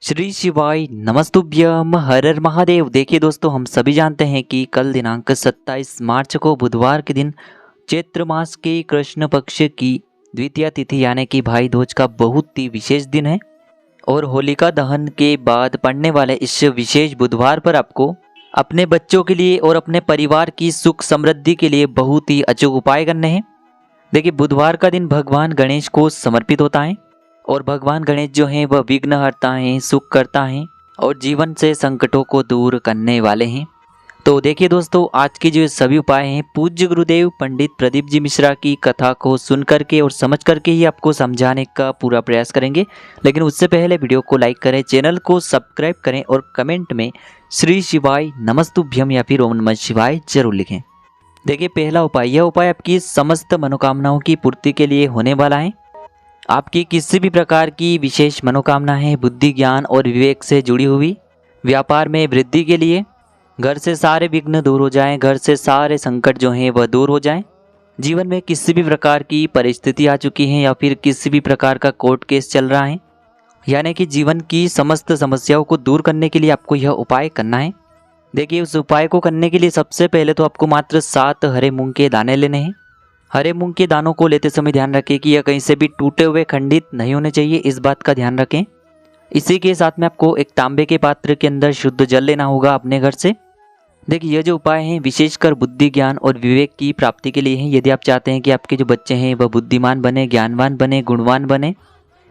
श्री शिवाय नमस्तुभ्यम हर हर महादेव। देखिए दोस्तों, हम सभी जानते हैं कि कल दिनांक 27 मार्च को बुधवार के दिन चैत्र मास के कृष्ण पक्ष की द्वितीया तिथि यानी कि भाई दूज का बहुत ही विशेष दिन है। और होलिका दहन के बाद पड़ने वाले इस विशेष बुधवार पर आपको अपने बच्चों के लिए और अपने परिवार की सुख समृद्धि के लिए बहुत ही अचूक उपाय करने हैं। देखिए, बुधवार का दिन भगवान गणेश को समर्पित होता है और भगवान गणेश जो हैं वह विघ्नहर्ता हैं, सुख करता हैं और जीवन से संकटों को दूर करने वाले हैं। तो देखिए दोस्तों, आज के जो सभी उपाय हैं पूज्य गुरुदेव पंडित प्रदीप जी मिश्रा की कथा को सुन करके और समझ करके ही आपको समझाने का पूरा प्रयास करेंगे। लेकिन उससे पहले वीडियो को लाइक करें, चैनल को सब्सक्राइब करें और कमेंट में श्री शिवाय नमस्तुभ्यम या फिर ओम नमः शिवाय जरूर लिखें। देखिए, पहला उपाय, यह उपाय आपकी समस्त मनोकामनाओं की पूर्ति के लिए होने वाला है। आपकी किसी भी प्रकार की विशेष मनोकामना है, बुद्धि ज्ञान और विवेक से जुड़ी हुई, व्यापार में वृद्धि के लिए, घर से सारे विघ्न दूर हो जाएं, घर से सारे संकट जो हैं वह दूर हो जाएं, जीवन में किसी भी प्रकार की परिस्थिति आ चुकी है या फिर किसी भी प्रकार का कोर्ट केस चल रहा है, यानी कि जीवन की समस्त समस्याओं को दूर करने के लिए आपको यह उपाय करना है। देखिए, उस उपाय को करने के लिए सबसे पहले तो आपको मात्र 7 हरे मूंग के दाने लेने हैं। हरे मूंग के दानों को लेते समय ध्यान रखें कि यह कहीं से भी टूटे हुए खंडित नहीं होने चाहिए, इस बात का ध्यान रखें। इसी के साथ में आपको एक तांबे के पात्र के अंदर शुद्ध जल लेना होगा अपने घर से। देखिए, यह जो उपाय हैं विशेषकर बुद्धि ज्ञान और विवेक की प्राप्ति के लिए हैं। यदि आप चाहते हैं कि आपके जो बच्चे हैं वह बुद्धिमान बने, ज्ञानवान बने, गुणवान बने,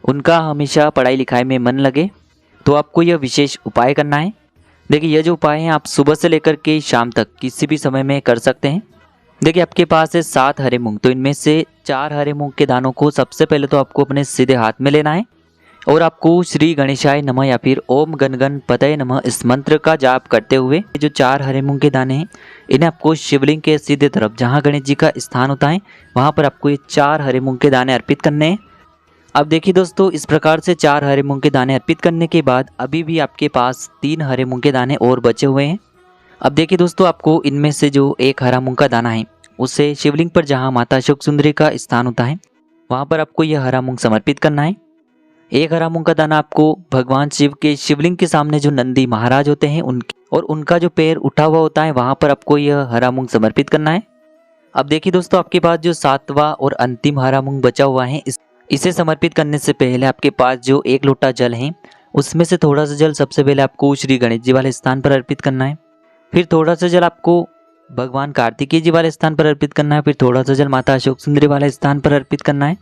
उनका हमेशा पढ़ाई लिखाई में मन लगे, तो आपको यह विशेष उपाय करना है। देखिए, यह जो उपाय हैं आप सुबह से लेकर के शाम तक किसी भी समय में कर सकते हैं। देखिए, आपके पास है 7 हरे मूंग, तो इनमें से 4 हरे मूंग के दानों को सबसे पहले तो आपको अपने सीधे हाथ में लेना है और आपको श्री गणेशाय नमः या फिर ओम गण गणपतये नमः इस मंत्र का जाप करते हुए जो 4 हरे मूंग के दाने हैं इन्हें आपको शिवलिंग के सीधे तरफ जहां गणेश जी का स्थान होता है वहां पर आपको ये 4 हरे मूंग के दाने अर्पित करने हैं। अब देखिए दोस्तों, इस प्रकार से 4 हरे मूंग के दाने अर्पित करने के बाद अभी भी आपके पास 3 हरे मूंग के दाने और बचे हुए हैं। अब देखिए दोस्तों, आपको इनमें से जो एक हरा मूंग का दाना है उसे शिवलिंग पर जहां माता शुक सुंदरी का स्थान होता है वहां पर आपको यह हरा मूंग समर्पित करना है। एक हरा मूंग का दाना आपको भगवान शिव के शिवलिंग के सामने जो नंदी महाराज होते हैं उनका जो पैर उठा हुआ होता है वहां पर आपको यह हरा मूंग समर्पित करना है। अब देखिए दोस्तों, आपके पास जो 7वां और अंतिम हरा मूंग बचा हुआ है इसे समर्पित करने से पहले आपके पास जो 1 लोटा जल है उसमें से थोड़ा सा जल सबसे पहले आपको श्री गणेश जी वाले स्थान पर अर्पित करना है। फिर थोड़ा सा जल आपको भगवान कार्तिकेय जी वाले स्थान पर अर्पित करना है। फिर थोड़ा सा जल माता अशोक सुंदरी वाले स्थान पर अर्पित करना है।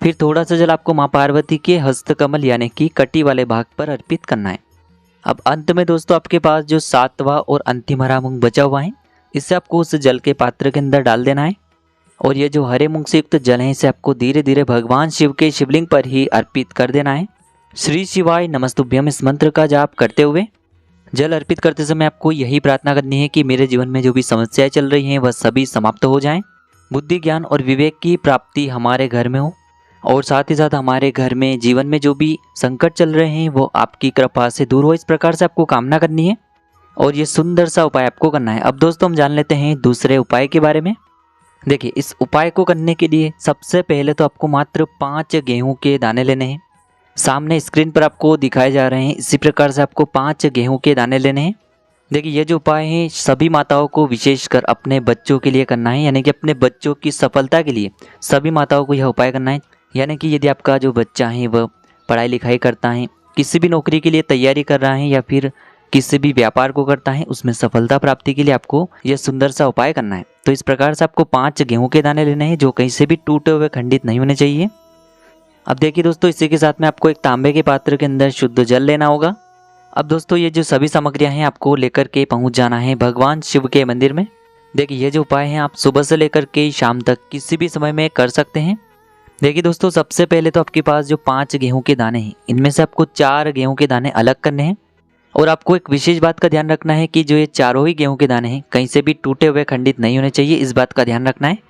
फिर थोड़ा सा जल आपको माँ पार्वती के हस्तकमल यानी कि कटी वाले भाग पर अर्पित करना है। अब अंत में दोस्तों, आपके पास जो 7वां और अंतिम हरा मूंग बचा हुआ है इसे आपको उस जल के पात्र के अंदर डाल देना है और ये जो हरे मूंग से युक्त जल है इसे आपको धीरे धीरे भगवान शिव के शिवलिंग पर ही अर्पित कर देना है। श्री शिवाय नमस्तुभ्यम इस मंत्र का जाप करते हुए जल अर्पित करते समय आपको यही प्रार्थना करनी है कि मेरे जीवन में जो भी समस्याएं चल रही हैं वह सभी समाप्त हो जाएं, बुद्धि ज्ञान और विवेक की प्राप्ति हमारे घर में हो और साथ ही साथ हमारे घर में जीवन में जो भी संकट चल रहे हैं वो आपकी कृपा से दूर हो। इस प्रकार से आपको कामना करनी है और ये सुंदर सा उपाय आपको करना है। अब दोस्तों, हम जान लेते हैं दूसरे उपाय के बारे में। देखिए, इस उपाय को करने के लिए सबसे पहले तो आपको मात्र 5 गेहूं के दाने लेने हैं। सामने स्क्रीन पर आपको दिखाए जा रहे हैं, इसी प्रकार से आपको 5 गेहूं के दाने लेने हैं। देखिए, ये जो उपाय है सभी माताओं को विशेषकर अपने बच्चों के लिए करना है, यानी कि अपने बच्चों की सफलता के लिए सभी माताओं को यह उपाय करना है। यानी कि यदि आपका जो बच्चा है वह पढ़ाई लिखाई करता है, किसी भी नौकरी के लिए तैयारी कर रहा है या फिर किसी भी व्यापार को करता है, उसमें सफलता प्राप्ति के लिए आपको यह सुंदर सा उपाय करना है। तो इस प्रकार से आपको 5 गेहूं के दाने लेने हैं जो कहीं से भी टूटे हुए खंडित नहीं होने चाहिए। अब देखिए दोस्तों, इसी के साथ में आपको एक तांबे के पात्र के अंदर शुद्ध जल लेना होगा। अब दोस्तों, ये जो सभी सामग्रियां हैं आपको लेकर के पहुंच जाना है भगवान शिव के मंदिर में। देखिए, ये जो उपाय हैं आप सुबह से लेकर के शाम तक किसी भी समय में कर सकते हैं। देखिए दोस्तों, सबसे पहले तो आपके पास जो 5 गेहूं के दाने हैं इनमें से आपको 4 गेहूं के दाने अलग करने हैं और आपको एक विशेष बात का ध्यान रखना है कि जो ये चारों ही गेहूं के दाने हैं कहीं से भी टूटे हुए खंडित नहीं होने चाहिए, इस बात का ध्यान रखना है।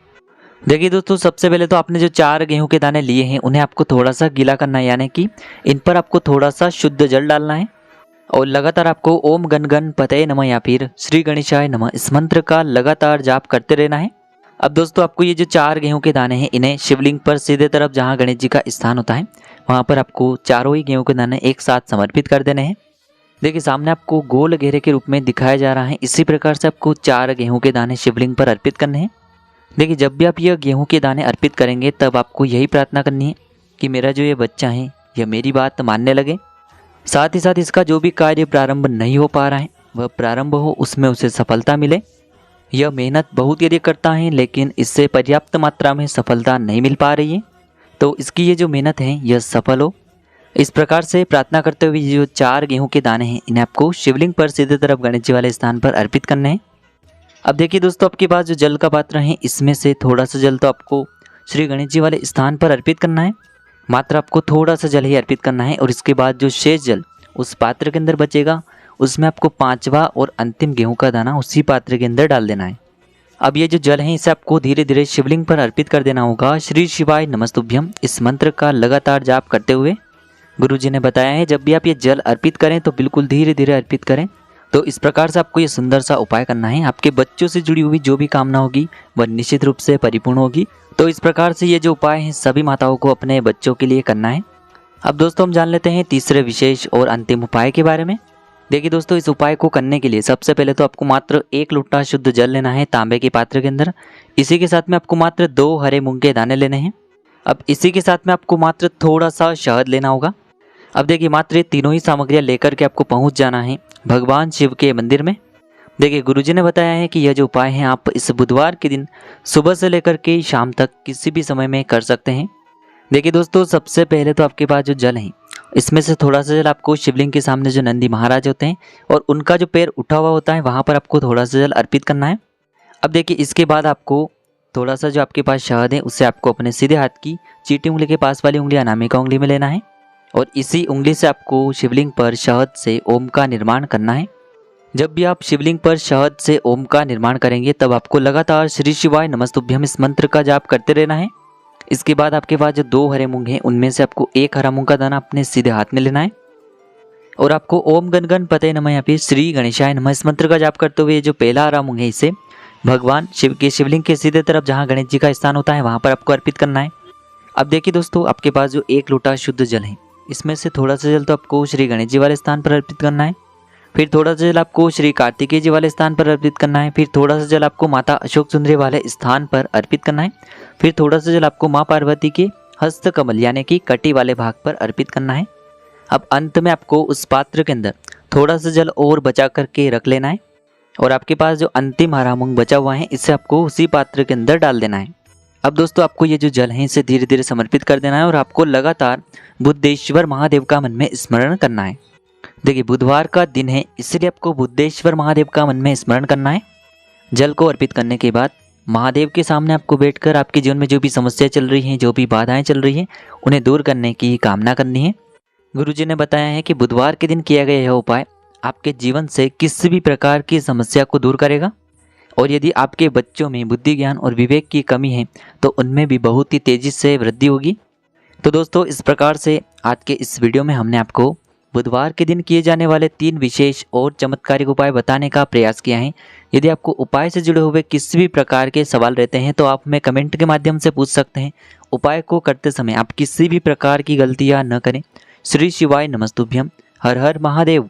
देखिए दोस्तों, सबसे पहले तो आपने जो 4 गेहूं के दाने लिए हैं उन्हें आपको थोड़ा सा गीला करना है, यानी कि इन पर आपको थोड़ा सा शुद्ध जल डालना है और लगातार आपको ओम गण गणपतये नमः या फिर श्री गणेशाय नमः इस मंत्र का लगातार जाप करते रहना है। अब दोस्तों आपको ये जो 4 गेहूं के दाने हैं, इन्हें शिवलिंग पर सीधे तरफ जहां गणेश जी का स्थान होता है वहां पर आपको चारों ही गेहूं के दाने एक साथ समर्पित कर देने हैं। देखिए सामने आपको गोल घेरे के रूप में दिखाया जा रहा है। इसी प्रकार से आपको 4 गेहूं के दाने शिवलिंग पर अर्पित करने हैं। देखिए जब भी आप यह गेहूं के दाने अर्पित करेंगे तब आपको यही प्रार्थना करनी है कि मेरा जो ये बच्चा है यह मेरी बात मानने लगे। साथ ही साथ इसका जो भी कार्य प्रारंभ नहीं हो पा रहा है वह प्रारंभ हो, उसमें उसे सफलता मिले। यह मेहनत बहुत ही अधिक करता है लेकिन इससे पर्याप्त मात्रा में सफलता नहीं मिल पा रही है, तो इसकी ये जो मेहनत है यह सफल हो। इस प्रकार से प्रार्थना करते हुए ये जो 4 गेहूं के दाने हैं इन्हें आपको शिवलिंग पर सीधे तरफ गणेश जी वाले स्थान पर अर्पित करने हैं। अब देखिए दोस्तों आपके पास जो जल का पात्र है इसमें से थोड़ा सा जल तो आपको श्री गणेश जी वाले स्थान पर अर्पित करना है। मात्र आपको थोड़ा सा जल ही अर्पित करना है और इसके बाद जो शेष जल उस पात्र के अंदर बचेगा उसमें आपको 5वां और अंतिम गेहूं का दाना उसी पात्र के अंदर डाल देना है। अब ये जो जल है इसे आपको धीरे धीरे शिवलिंग पर अर्पित कर देना होगा। श्री शिवाय नमस्तुभ्यम इस मंत्र का लगातार जाप करते हुए गुरुजी ने बताया है जब भी आप ये जल अर्पित करें तो बिल्कुल धीरे धीरे अर्पित करें। तो इस प्रकार से आपको ये सुंदर सा उपाय करना है। आपके बच्चों से जुड़ी हुई जो भी कामना होगी वह निश्चित रूप से परिपूर्ण होगी। तो इस प्रकार से ये जो उपाय हैं सभी माताओं को अपने बच्चों के लिए करना है। अब दोस्तों हम जान लेते हैं तीसरे विशेष और अंतिम उपाय के बारे में। देखिए दोस्तों इस उपाय को करने के लिए सबसे पहले तो आपको मात्र 1 लोटा शुद्ध जल लेना है तांबे के पात्र के अंदर। इसी के साथ में आपको मात्र 2 हरे मूंग के दाने लेने हैं। अब इसी के साथ में आपको मात्र थोड़ा सा शहद लेना होगा। अब देखिए मात्र ये तीनों ही सामग्रियां लेकर के आपको पहुंच जाना है भगवान शिव के मंदिर में। देखिए गुरुजी ने बताया है कि यह जो उपाय है आप इस बुधवार के दिन सुबह से लेकर के शाम तक किसी भी समय में कर सकते हैं। देखिए दोस्तों सबसे पहले तो आपके पास जो जल है इसमें से थोड़ा सा जल आपको शिवलिंग के सामने जो नंदी महाराज होते हैं और उनका जो पैर उठा हुआ होता है वहाँ पर आपको थोड़ा सा जल अर्पित करना है। अब देखिए इसके बाद आपको थोड़ा सा जो आपके पास शहद है उससे आपको अपने सीधे हाथ की चीटी उंगली के पास वाली उंगली अनामिका उंगली में लेना है और इसी उंगली से आपको शिवलिंग पर शहद से ओम का निर्माण करना है। जब भी आप शिवलिंग पर शहद से ओम का निर्माण करेंगे तब आपको लगातार श्री शिवाय नमस्तुभ्यम इस मंत्र का जाप करते रहना है। इसके बाद आपके पास जो 2 हरे मूंग हैं उनमें से आपको 1 हरा मूंग का दाना अपने सीधे हाथ में लेना है और आपको ओम गण गणपते नमः या फिर श्री गणेशाय नमः इस मंत्र का जाप करते हुए जो पहला हरा मूंग है इसे भगवान शिव के शिवलिंग के सीधे तरफ जहाँ गणेश जी का स्थान होता है वहाँ पर आपको अर्पित करना है। अब देखिए दोस्तों आपके पास जो 1 लोटा शुद्ध जल है इसमें से थोड़ा सा जल तो आपको श्री गणेश जी वाले स्थान पर अर्पित करना है। फिर थोड़ा सा जल आपको श्री कार्तिकेय जी वाले स्थान पर अर्पित करना है। फिर थोड़ा सा जल आपको माता अशोक सुंदरी वाले स्थान पर अर्पित करना है। फिर थोड़ा सा जल आपको माँ पार्वती के हस्त कमल यानी कि कटी वाले भाग पर अर्पित करना है। अब अंत में आपको उस पात्र के अंदर थोड़ा सा जल और बचा करके रख लेना है और आपके पास जो अंतिम हरा मूंग बचा हुआ है इसे आपको उसी पात्र के अंदर डाल देना है। अब दोस्तों आपको ये जो जल है इसे धीरे धीरे समर्पित कर देना है और आपको लगातार बुद्धेश्वर महादेव का मन में स्मरण करना है। देखिए बुधवार का दिन है इसलिए आपको बुद्धेश्वर महादेव का मन में स्मरण करना है। जल को अर्पित करने के बाद महादेव के सामने आपको बैठकर आपके जीवन में जो भी समस्या चल रही हैं, जो भी बाधाएं चल रही हैं, उन्हें दूर करने की कामना करनी है। गुरुजी ने बताया है कि बुधवार के दिन किया गया यह उपाय आपके जीवन से किसी भी प्रकार की समस्या को दूर करेगा और यदि आपके बच्चों में बुद्धि ज्ञान और विवेक की कमी है तो उनमें भी बहुत ही तेजी से वृद्धि होगी। तो दोस्तों इस प्रकार से आज के इस वीडियो में हमने आपको बुधवार के दिन किए जाने वाले 3 विशेष और चमत्कारिक उपाय बताने का प्रयास किया है। यदि आपको उपाय से जुड़े हुए किसी भी प्रकार के सवाल रहते हैं तो आप हमें कमेंट के माध्यम से पूछ सकते हैं। उपाय को करते समय आप किसी भी प्रकार की गलतियां न करें। श्री शिवाय नमस्तुभ्यम। हर हर महादेव।